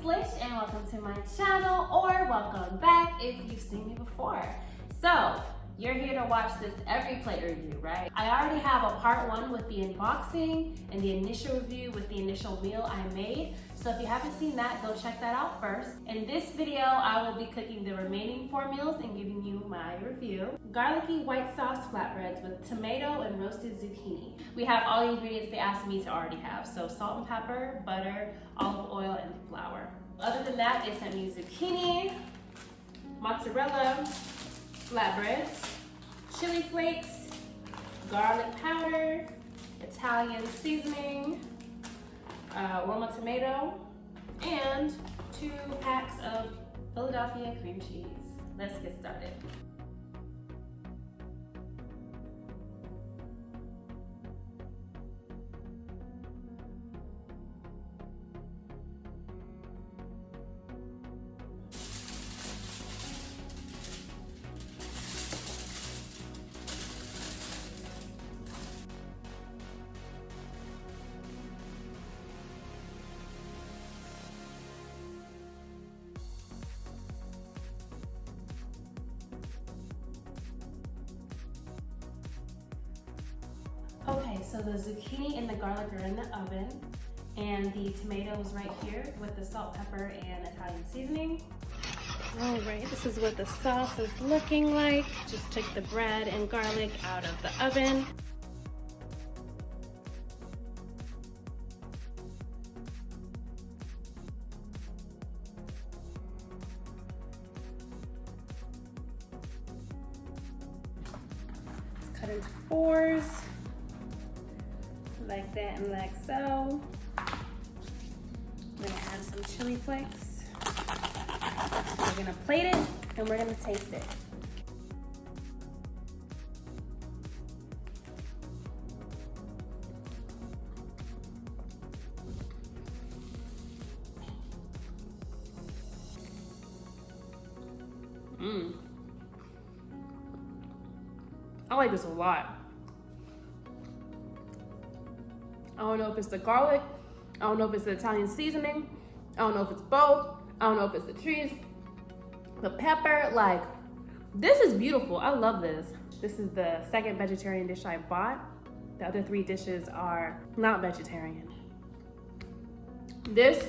Lish and welcome to my channel, or welcome back if you've seen me before. So, you're here to watch this EveryPlate review, right? I already have a part 1 with the unboxing and the initial review with the initial meal I made. So if you haven't seen that, go check that out first. In this video, I will be cooking the remaining 4 meals and giving you my review. Garlicky white sauce flatbreads with tomato and roasted zucchini. We have all the ingredients they asked me to already have. So salt and pepper, butter, olive oil, and flour. Other than that, they sent me zucchini, mozzarella, flatbreads, chili flakes, garlic powder, Italian seasoning, Roma tomato, and 2 packs of Philadelphia cream cheese. Let's get started. Okay, so the zucchini and the garlic are in the oven, and the tomatoes right here with the salt, pepper, and Italian seasoning. All right, this is what the sauce is looking like. Just took the bread and garlic out of the oven. Let's cut into 4s. Like that and like so. I'm gonna add some chili flakes. We're gonna plate it and we're gonna taste it. I like this a lot. I don't know if it's the garlic, I don't know if it's the Italian seasoning, I don't know if it's both, I don't know if it's the cheese, the pepper, like, this is beautiful. I love this. This is the second vegetarian dish I bought. The other 3 dishes are not vegetarian. This,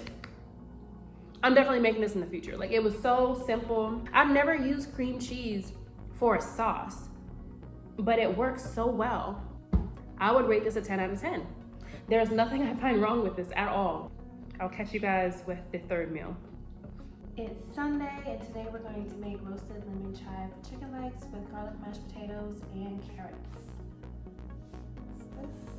I'm definitely making this in the future. Like, it was so simple. I've never used cream cheese for a sauce, but it works so well. I would rate this a 10 out of 10. There's nothing I find wrong with this at all. I'll catch you guys with the 3rd meal. It's Sunday, and today we're going to make roasted lemon chive chicken legs with garlic mashed potatoes and carrots. What's this?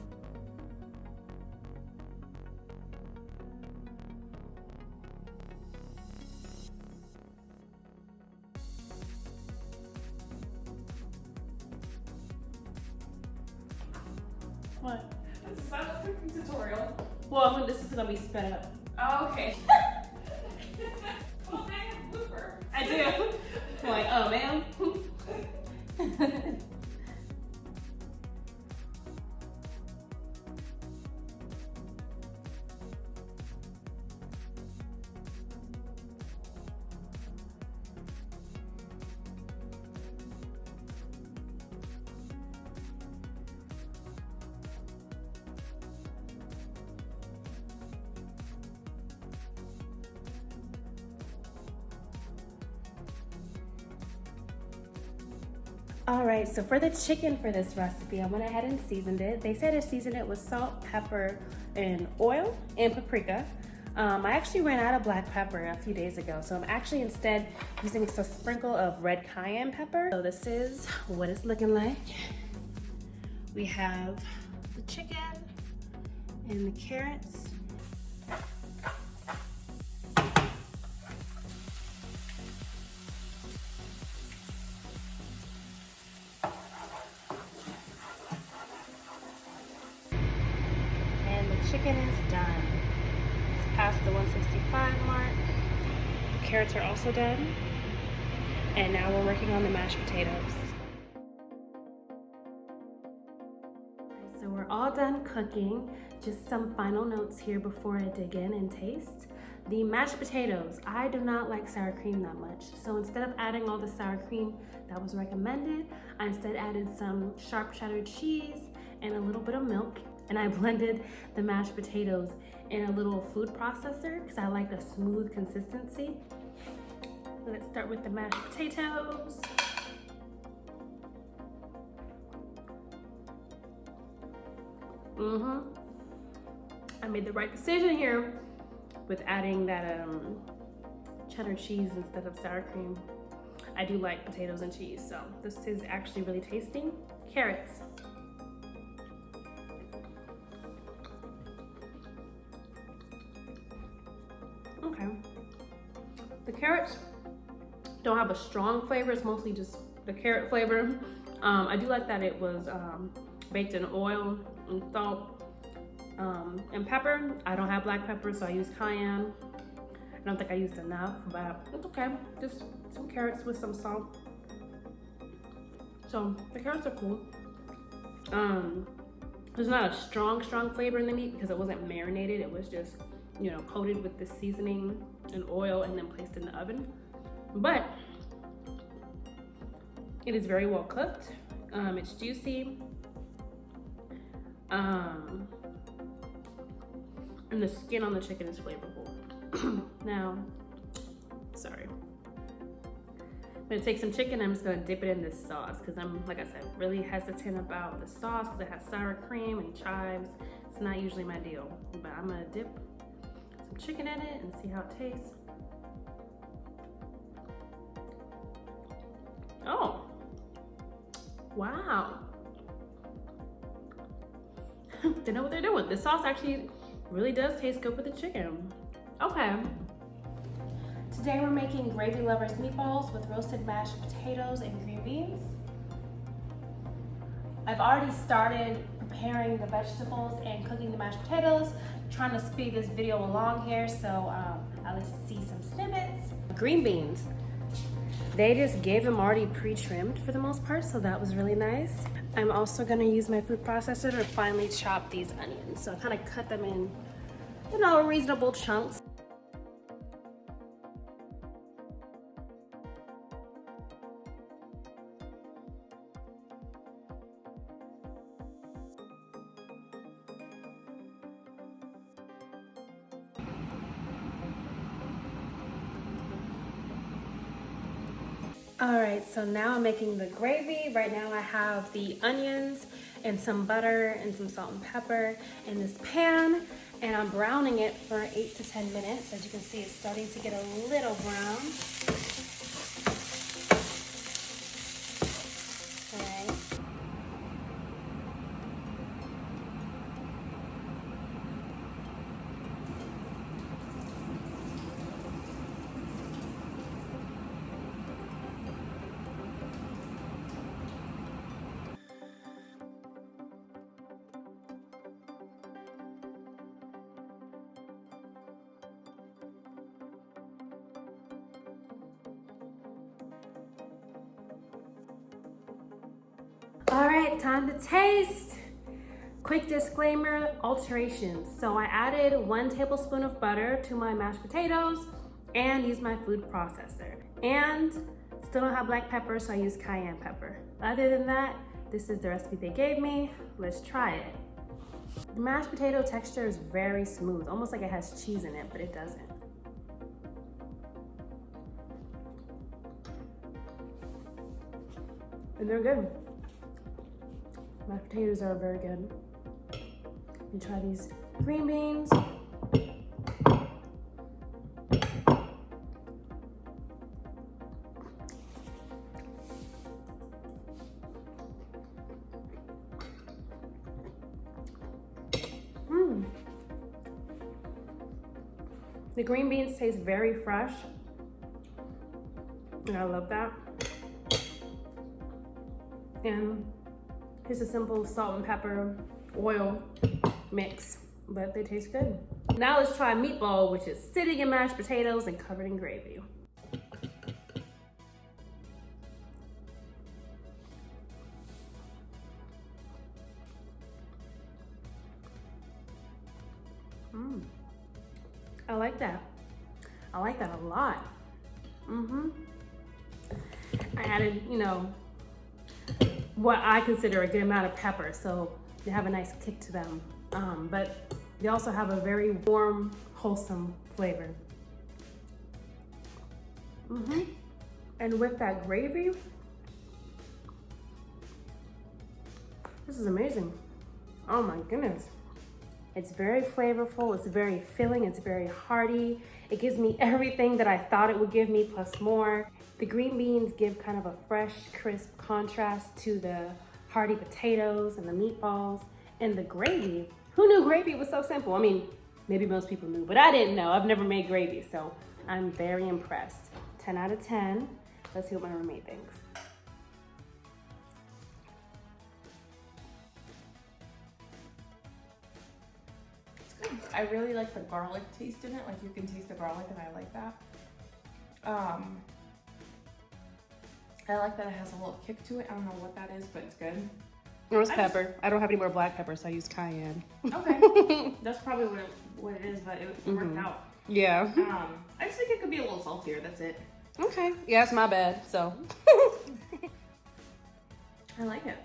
What? This is not a cooking tutorial. Well, this is gonna be sped up. Oh, okay. Well, I have a blooper. I do. I'm like, oh, man. All right, so for the chicken for this recipe, I went ahead and seasoned it. They said to season it with salt, pepper, and oil, and paprika. I actually ran out of black pepper a few days ago, so I'm actually instead using a sprinkle of red cayenne pepper. So this is what it's looking like. We have the chicken and the carrots. Chicken is done. It's past the 165 mark. The carrots are also done. And now we're working on the mashed potatoes. So we're all done cooking. Just some final notes here before I dig in and taste. The mashed potatoes, I do not like sour cream that much. So instead of adding all the sour cream that was recommended, I instead added some sharp cheddar cheese and a little bit of milk. And I blended the mashed potatoes in a little food processor because I like a smooth consistency. Let's start with the mashed potatoes. I made the right decision here with adding that cheddar cheese instead of sour cream. I do like potatoes and cheese, so this is actually really tasty. Carrots. Okay. The carrots don't have a strong flavor, it's mostly just the carrot flavor. I do like that it was baked in oil and salt and pepper. I don't have black pepper, so I use cayenne. I don't think I used enough, but it's okay. Just some carrots with some salt. So the carrots are cool. There's not a strong flavor in the meat because it wasn't marinated. It was just, you know, coated with the seasoning and oil and then placed in the oven. But it is very well cooked. It's juicy. And the skin on the chicken is flavorful. Now, sorry. I'm gonna take some chicken, I'm just gonna dip it in this sauce because I'm, like I said, really hesitant about the sauce because it has sour cream and chives. It's not usually my deal, but I'm gonna dip some chicken in it and see how it tastes. Oh, wow. They know what they're doing. The sauce actually really does taste good with the chicken. Okay. Today we're making Gravy Lovers meatballs with roasted mashed potatoes and green beans. I've already started preparing the vegetables and cooking the mashed potatoes. I'm trying to speed this video along here, so I'll let you see some snippets. Green beans. They just gave them already pre-trimmed for the most part, so that was really nice. I'm also gonna use my food processor to finely chop these onions. So I kind of cut them in, you know, reasonable chunks. All right, so now I'm making the gravy. Right now I have the onions and some butter and some salt and pepper in this pan, and I'm browning it for 8 to 10 minutes. As you can see, it's starting to get a little brown. All right. All right, time to taste. Quick disclaimer, alterations. So I added 1 tablespoon of butter to my mashed potatoes and used my food processor. And still don't have black pepper, so I used cayenne pepper. Other than that, this is the recipe they gave me. Let's try it. The mashed potato texture is very smooth, almost like it has cheese in it, but it doesn't. And they're good. Mashed potatoes are very good. You try these green beans. The green beans taste very fresh, and I love that. And it's a simple salt and pepper, oil mix, but they taste good. Now let's try a meatball, which is sitting in mashed potatoes and covered in gravy. I like that. I like that a lot. I added, you know, what I consider a good amount of pepper, so they have a nice kick to them. But they also have a very warm, wholesome flavor. And with that gravy, this is amazing. Oh my goodness. It's very flavorful, it's very filling, it's very hearty. It gives me everything that I thought it would give me plus more. The green beans give kind of a fresh, crisp contrast to the hearty potatoes and the meatballs. And the gravy, who knew gravy was so simple? I mean, maybe most people knew, but I didn't know. I've never made gravy, so I'm very impressed. 10 out of 10. Let's see what my roommate thinks. I really like the garlic taste in it. Like you can taste the garlic and I like that. I like that it has a little kick to it. I don't know what that is, but it's good. Roast pepper. I don't have any more black pepper, so I use cayenne. Okay. That's probably what it is, but it worked out. Yeah. I just think it could be a little saltier, that's it. Okay. Yeah, it's my bad, so. I like it.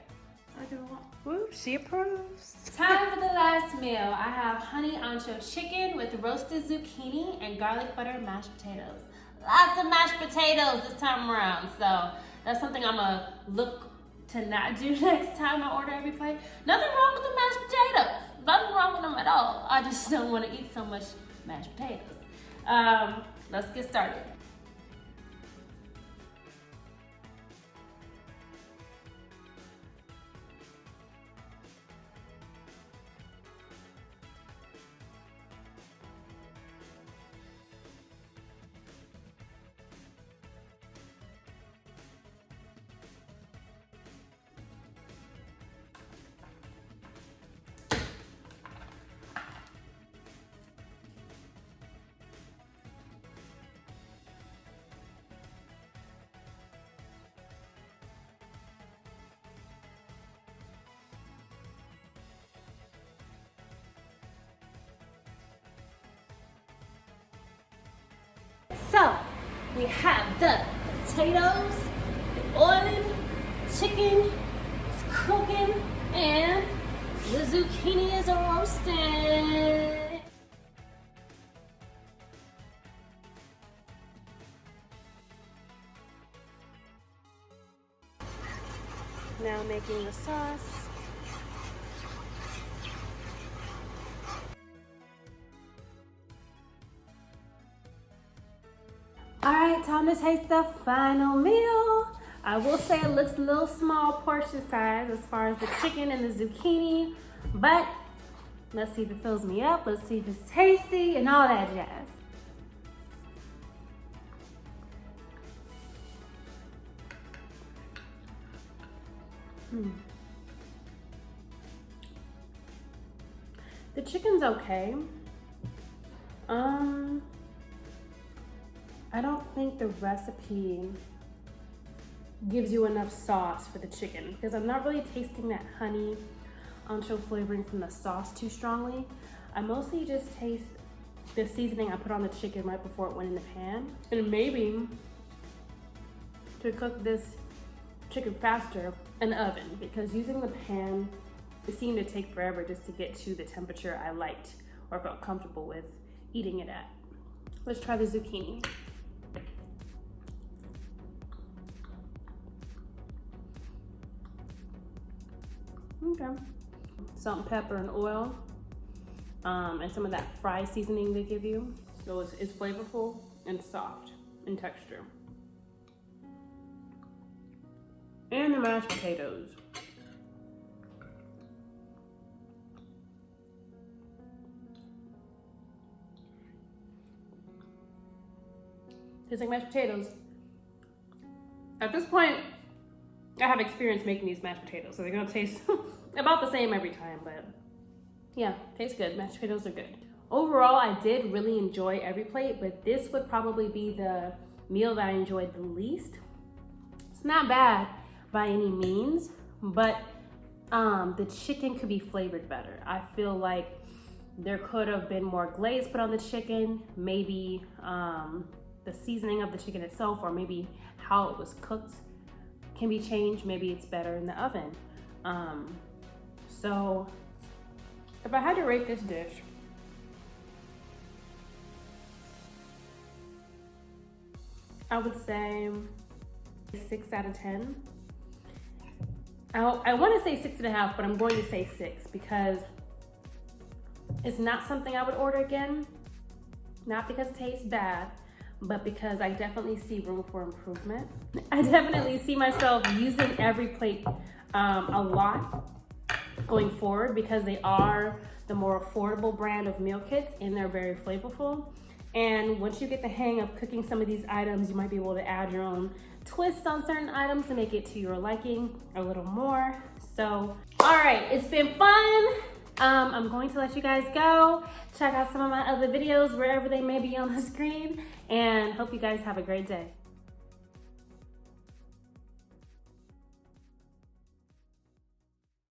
I like it a lot. Woo, she approves. Time for the last meal. I have honey ancho chicken with roasted zucchini and garlic butter mashed potatoes. Lots of mashed potatoes this time around, so that's something I'm gonna look to not do next time I order EveryPlate. Nothing wrong with the mashed potatoes. Nothing wrong with them at all. I just don't want to eat so much mashed potatoes. Let's get started. So, we have the potatoes, the oiling, chicken is cooking, and the zucchini is roasting. Now making the sauce. All right, time to taste the final meal. I will say it looks a little small portion size as far as the chicken and the zucchini, but let's see if it fills me up. Let's see if it's tasty and all that jazz. The chicken's okay. I don't think the recipe gives you enough sauce for the chicken because I'm not really tasting that honey ancho flavoring from the sauce too strongly. I mostly just taste the seasoning I put on the chicken right before it went in the pan. And maybe to cook this chicken faster, an oven, because using the pan, it seemed to take forever just to get to the temperature I liked or felt comfortable with eating it at. Let's try the zucchini. Okay. Salt and pepper and oil, and some of that fry seasoning they give you. So it's flavorful and soft in texture. And the mashed potatoes. Tastes like mashed potatoes. At this point, I have experience making these mashed potatoes, so they're gonna taste about the same every time, but yeah, tastes good. Mashed potatoes are good. Overall, I did really enjoy EveryPlate, but this would probably be the meal that I enjoyed the least. It's not bad by any means, but the chicken could be flavored better. I feel like there could have been more glaze put on the chicken, maybe the seasoning of the chicken itself, or maybe how it was cooked can be changed. Maybe it's better in the oven. So if I had to rate this dish, I would say 6 out of 10. I want to say 6.5, but I'm going to say 6 because it's not something I would order again. Not because it tastes bad, but because I definitely see room for improvement. I definitely see myself using EveryPlate a lot going forward because they are the more affordable brand of meal kits and they're very flavorful. And once you get the hang of cooking some of these items, you might be able to add your own twist on certain items to make it to your liking a little more. So, all right, it's been fun. I'm going to let you guys go. Check out some of my other videos wherever they may be on the screen, and hope you guys have a great day.